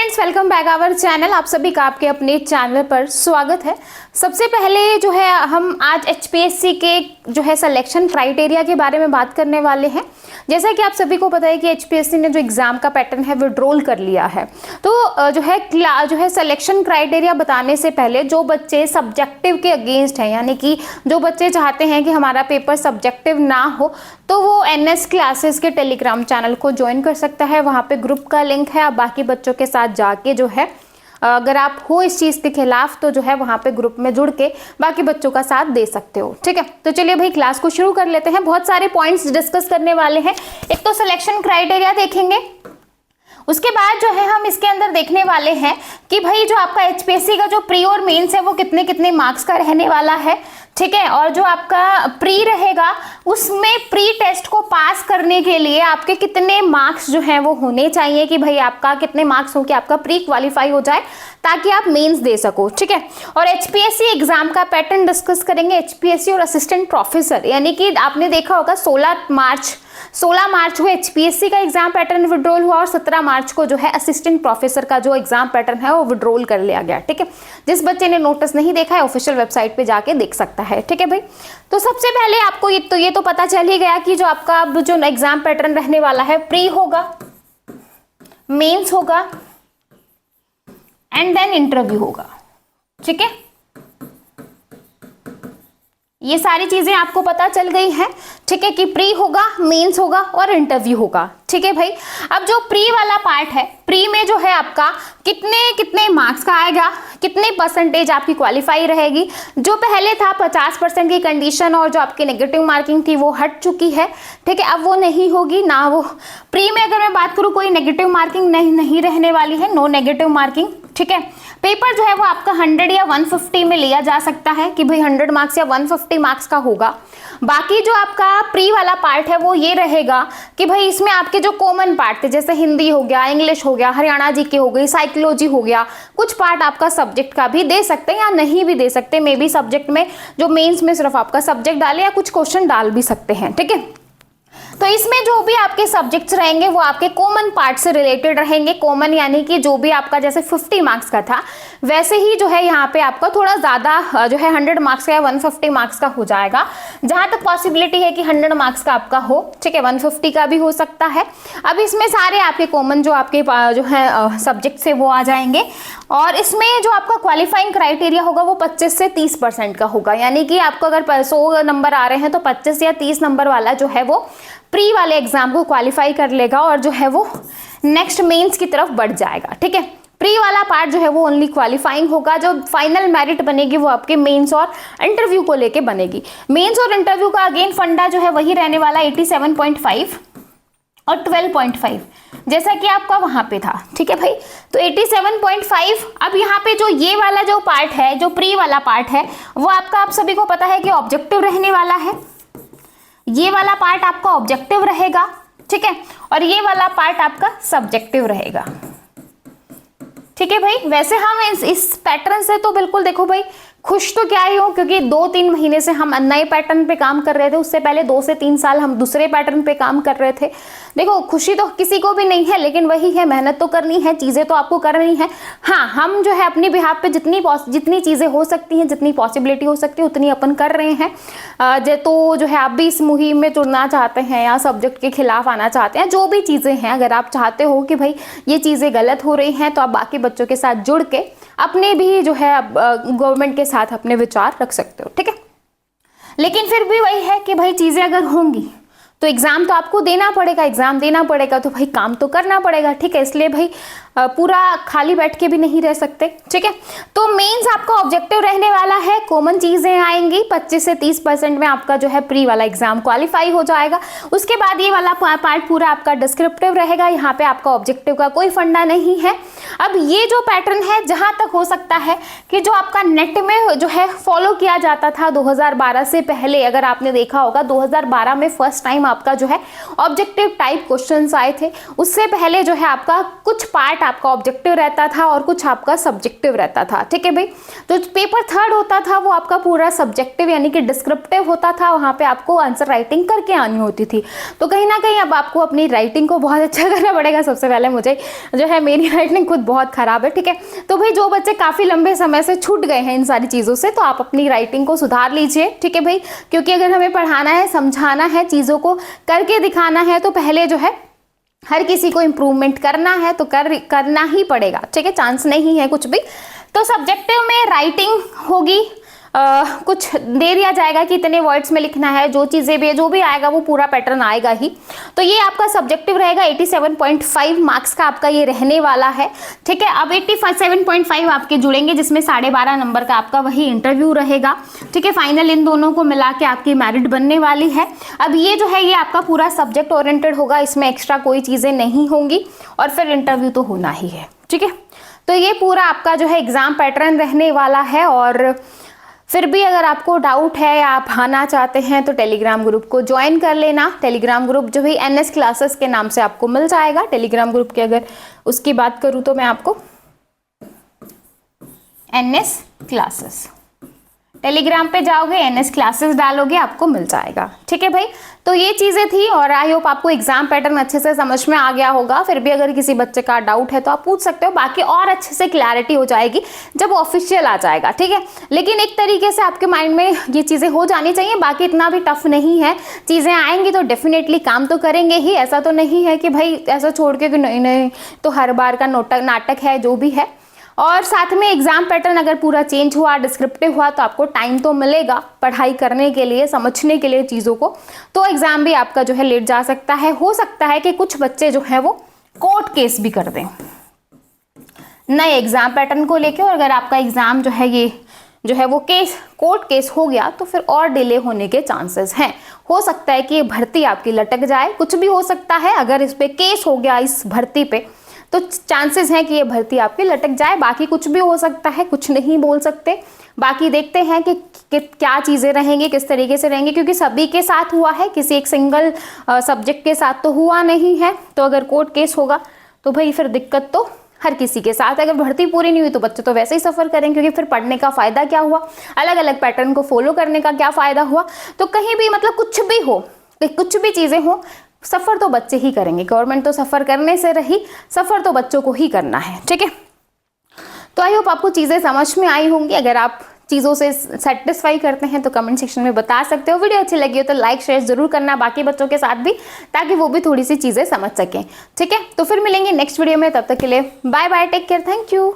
Friends, welcome back our channel. आप सभी का आपके अपने चैनल पर स्वागत है। सबसे पहले जो है हम आज एचपीएससी के जो है सिलेक्शन क्राइटेरिया के बारे में बात करने वाले हैं। जैसा कि आप सभी को पता है कि एचपीएससी ने जो एग्जाम का पैटर्न है विड्रॉल कर लिया है, तो जो है सिलेक्शन क्राइटेरिया बताने से पहले जो बच्चे सब्जेक्टिव के अगेंस्ट हैं, यानी कि जो बच्चे चाहते हैं कि हमारा पेपर सब्जेक्टिव ना हो, तो वो एनएस क्लासेस के टेलीग्राम चैनल को ज्वाइन कर सकता है। वहाँ पे ग्रुप का लिंक है। आप बाकी बच्चों के साथ जाके जो है अगर आप हो इस चीज़ के खिलाफ तो जो है वहाँ पे ग्रुप में जुड़ के बाकी बच्चों का साथ दे सकते हो। ठीक है, तो चलिए भाई क्लास को शुरू कर लेते हैं। बहुत सारे पॉइंट्स डिस्कस करने वाले हैं। एक तो सिलेक्शन क्राइटेरिया देखेंगे, उसके बाद जो है हम इसके अंदर देखने वाले हैं कि भाई जो आपका एचपीएससी का जो प्री और मेंस है वो कितने कितने मार्क्स का रहने वाला है। ठीक है, और जो आपका प्री रहेगा उसमें प्री टेस्ट को पास करने के लिए आपके कितने मार्क्स जो हैं वो होने चाहिए कि भाई आपका कितने मार्क्स हो कि आपका प्री क्वालिफाई हो जाए ताकि आप मेंस दे सको। ठीक है, और एचपीएससी एग्जाम का पैटर्न डिस्कस करेंगे। एचपीएससी और असिस्टेंट प्रोफेसर, यानी कि आपने देखा होगा 16 मार्च को एचपीएससी का एग्जाम पैटर्न विड्रॉल हुआ और 17 मार्च को जो है असिस्टेंट प्रोफेसर का जो एग्जाम पैटर्न है वो विड्रॉल कर लिया गया। ठीक है, जिस बच्चे ने नोटिस नहीं देखा है ऑफिशियल वेबसाइट पे जाके देख सकता है। ठीक है भाई, तो सबसे पहले आपको ये तो पता चल ही गया कि जो आपका अब जो एग्जाम पैटर्न रहने वाला है प्री होगा, मेंस होगा एंड देन इंटरव्यू होगा। ठीक है, ये सारी चीजें आपको पता चल गई हैं। ठीक है, कि प्री होगा, मेंस होगा और इंटरव्यू होगा। ठीक है भाई, अब जो प्री वाला पार्ट है, प्री में जो है आपका कितने कितने मार्क्स का आएगा, कितने परसेंटेज आपकी क्वालिफाई रहेगी। जो पहले था 50% की कंडीशन और जो आपकी नेगेटिव मार्किंग थी वो हट चुकी है। ठीक है, अब वो नहीं होगी ना। वो प्री में अगर मैं बात करूँ कोई नेगेटिव मार्किंग नहीं रहने वाली है, नो नेगेटिव मार्किंग। ठीक है, पेपर जो है वो आपका 100 या 150 में लिया जा सकता है कि भाई 100 मार्क्स या 150 मार्क्स का होगा। बाकी जो आपका प्री वाला पार्ट है वो ये रहेगा कि भाई इसमें आपके जो कॉमन पार्ट थे जैसे हिंदी हो गया, इंग्लिश हो गया, हरियाणा जी के हो गई, साइकोलॉजी हो गया, कुछ पार्ट आपका सब्जेक्ट का भी दे सकते हैं या नहीं भी दे सकते। मे बी सब्जेक्ट में जो मेंस में सिर्फ आपका सब्जेक्ट डाले या कुछ क्वेश्चन डाल भी सकते हैं। ठीक है, तो इसमें जो भी आपके सब्जेक्ट्स रहेंगे वो आपके कॉमन पार्ट से रिलेटेड रहेंगे। कॉमन यानी कि जो भी आपका जैसे 50 मार्क्स का था वैसे ही जो है यहाँ पे आपका थोड़ा ज़्यादा जो है 100 मार्क्स का या 150 मार्क्स का हो जाएगा। जहाँ तक पॉसिबिलिटी है कि 100 मार्क्स का आपका हो, ठीक है, 150 का भी हो सकता है। अब इसमें सारे आपके कॉमन जो आपके जो है सब्जेक्ट्स है वो आ जाएंगे और इसमें जो आपका क्वालिफाइंग क्राइटेरिया होगा वो 25 से 30% का होगा। यानी कि आपको अगर 100 नंबर आ रहे हैं तो 25 या 30 नंबर वाला जो है वो प्री वाले एग्जाम को क्वालिफाई कर लेगा और जो है वो नेक्स्ट मेंस की तरफ बढ़ जाएगा। ठीक है, प्री वाला पार्ट जो है वो ओनली क्वालिफाइंग होगा। जो फाइनल मेरिट बनेगी वो आपके मेंस और इंटरव्यू को लेके बनेगी। मेंस और इंटरव्यू का अगेन फंडा जो है वही रहने वाला 87.5 और 12.5 जैसा कि आपका वहां पे था। ठीक है भाई, तो 87.5। अब यहाँ पे जो ये वाला जो पार्ट है, जो प्री वाला पार्ट है वो आपका आप सभी को पता है कि ऑब्जेक्टिव रहने वाला है। ये वाला पार्ट आपका ऑब्जेक्टिव रहेगा। ठीक है, और ये वाला पार्ट आपका सब्जेक्टिव रहेगा। ठीक है भाई, वैसे हम इस पैटर्न से तो बिल्कुल देखो भाई खुश तो क्या ही हो, क्योंकि 2-3 महीने से हम नए पैटर्न पे काम कर रहे थे। उससे पहले 2 से 3 साल हम दूसरे पैटर्न पे काम कर रहे थे। देखो खुशी तो किसी को भी नहीं है, लेकिन वही है, मेहनत तो करनी है, चीजें तो आपको करनी है। हाँ, हम जो है अपनी बिहाफ पे जितनी चीजें हो सकती हैं, जितनी पॉसिबिलिटी हो सकती है उतनी अपन कर रहे हैं। तो जो है आप भी इस मुहिम में जुड़ना चाहते हैं या सब्जेक्ट के खिलाफ आना चाहते हैं, जो भी चीजें हैं, अगर आप चाहते हो कि भाई ये चीजें गलत हो रही हैं तो आप बाकी बच्चों के साथ जुड़ के अपने भी जो है गवर्नमेंट के साथ अपने विचार रख सकते हो। ठीक है, लेकिन फिर भी वही है कि भाई चीजें अगर होंगी तो एग्जाम तो आपको देना पड़ेगा। एग्जाम देना पड़ेगा तो भाई काम तो करना पड़ेगा। ठीक है, इसलिए भाई पूरा खाली बैठ के भी नहीं रह सकते। ठीक है, तो मेंस आपका ऑब्जेक्टिव रहने वाला है। कॉमन चीजें आएंगी 25 से 30% में आपका जो है प्री वाला एग्जाम क्वालिफाई हो जाएगा। उसके बाद ये वाला पार्ट पूरा आपका डिस्क्रिप्टिव रहेगा। यहाँ पे आपका ऑब्जेक्टिव का कोई फंडा नहीं है। अब ये जो पैटर्न है, जहां तक हो सकता है कि जो आपका नेट में जो है फॉलो किया जाता था 2012 से पहले, अगर आपने देखा होगा 2012 में फर्स्ट टाइम आपका जो है ऑब्जेक्टिव टाइप क्वेश्चंस आए थे। उससे पहले जो है आपका कुछ पार्ट आपका ऑब्जेक्टिव रहता था और कुछ आपका सब्जेक्टिव रहता था। ठीक है भाई, तो पेपर 3rd होता था वो आपका पूरा सब्जेक्टिव यानी कि डिस्क्रिप्टिव होता था। वहां पे आपको आंसर राइटिंग करके आनी होती थी। तो कहीं ना कहीं अब आपको अपनी राइटिंग को बहुत अच्छा करना पड़ेगा। सबसे पहले मुझे जो है मेरी राइटिंग खुद बहुत खराब है, ठीक है। तो भाई जो बच्चे काफ़ी लंबे समय से छूट गए हैं इन सारी चीज़ों से, तो आप अपनी राइटिंग को सुधार लीजिए, ठीक है भाई। क्योंकि अगर हमें पढ़ाना है, समझाना है, चीज़ों को करके दिखाना है, तो पहले जो है हर किसी को इम्प्रूवमेंट करना है तो करना ही पड़ेगा, ठीक है, चांस नहीं है कुछ भी। तो सब्जेक्टिव में राइटिंग होगी, कुछ दे दिया जाएगा कि इतने वर्ड्स में लिखना है, जो चीज़ें भी जो भी आएगा वो पूरा पैटर्न आएगा ही। तो ये आपका सब्जेक्टिव रहेगा, 87.5 मार्क्स का आपका ये रहने वाला है, ठीक है। अब 87.5 आपके जुड़ेंगे, जिसमें 12.5 नंबर का आपका वही इंटरव्यू रहेगा, ठीक है। फाइनल इन दोनों को मिला के आपकी मेरिट बनने वाली है। अब ये जो है ये आपका पूरा सब्जेक्ट ओरिएंटेड होगा, इसमें एक्स्ट्रा कोई चीज़ें नहीं होंगी, और फिर इंटरव्यू तो होना ही है, ठीक है। तो ये पूरा आपका जो है एग्जाम पैटर्न रहने वाला है। और फिर भी अगर आपको डाउट है या आप आना चाहते हैं तो टेलीग्राम ग्रुप को ज्वाइन कर लेना। टेलीग्राम ग्रुप जो भी NS क्लासेस के नाम से आपको मिल जाएगा। टेलीग्राम ग्रुप की अगर उसकी बात करूं तो मैं आपको NS क्लासेस, टेलीग्राम पे जाओगे NS क्लासेस डालोगे आपको मिल जाएगा, ठीक है भाई। तो ये चीज़ें थी, और आई होप आपको एग्जाम पैटर्न अच्छे से समझ में आ गया होगा। फिर भी अगर किसी बच्चे का डाउट है तो आप पूछ सकते हो, बाकी और अच्छे से क्लैरिटी हो जाएगी जब ऑफिशियल आ जाएगा, ठीक है। लेकिन एक तरीके से आपके माइंड में ये चीज़ें हो जानी चाहिए, बाकी इतना भी टफ नहीं है। चीज़ें आएंगी तो डेफिनेटली काम तो करेंगे ही, ऐसा तो नहीं है कि भाई ऐसा छोड़ के कि नहीं नहीं तो हर बार का नाटक है जो भी है। और साथ में एग्जाम पैटर्न अगर पूरा चेंज हुआ, डिस्क्रिप्टिव हुआ, तो आपको टाइम तो मिलेगा पढ़ाई करने के लिए, समझने के लिए चीज़ों को। तो एग्जाम भी आपका जो है लेट जा सकता है। हो सकता है कि कुछ बच्चे जो है वो कोर्ट केस भी कर दें नए एग्जाम पैटर्न को लेके, और अगर आपका एग्जाम जो है ये जो है वो कोर्ट केस हो गया तो फिर और डिले होने के चांसेस हैं। हो सकता है कि ये भर्ती आपकी लटक जाए, कुछ भी हो सकता है। अगर इस पे केस हो गया इस भर्ती पे तो चांसेस हैं कि ये भर्ती आपकी लटक जाए। बाकी कुछ भी हो सकता है, कुछ नहीं बोल सकते। बाकी देखते हैं कि क्या चीज़ें रहेंगी, किस तरीके से रहेंगी, क्योंकि सभी के साथ हुआ है, किसी एक सिंगल सब्जेक्ट के साथ तो हुआ नहीं है। तो अगर कोर्ट केस होगा तो भाई फिर दिक्कत तो हर किसी के साथ। अगर भर्ती पूरी नहीं हुई तो बच्चे तो वैसे ही सफ़र करेंगे, क्योंकि फिर पढ़ने का फ़ायदा क्या हुआ, अलग अलग पैटर्न को फॉलो करने का क्या फ़ायदा हुआ। तो कहीं भी मतलब कुछ भी हो, कुछ भी चीज़ें हो, सफ़र तो बच्चे ही करेंगे। गवर्नमेंट तो सफ़र करने से रही, सफ़र तो बच्चों को ही करना है, ठीक है। तो आई होप आपको चीज़ें समझ में आई होंगी। अगर आप चीज़ों से सेटिस्फाई करते हैं तो कमेंट सेक्शन में बता सकते हो। वीडियो अच्छी लगी हो तो लाइक शेयर जरूर करना बाकी बच्चों के साथ भी, ताकि वो भी थोड़ी सी चीज़ें समझ सकें, ठीक है। तो फिर मिलेंगे नेक्स्ट वीडियो में, तब तक के लिए bye bye, take care, thank you.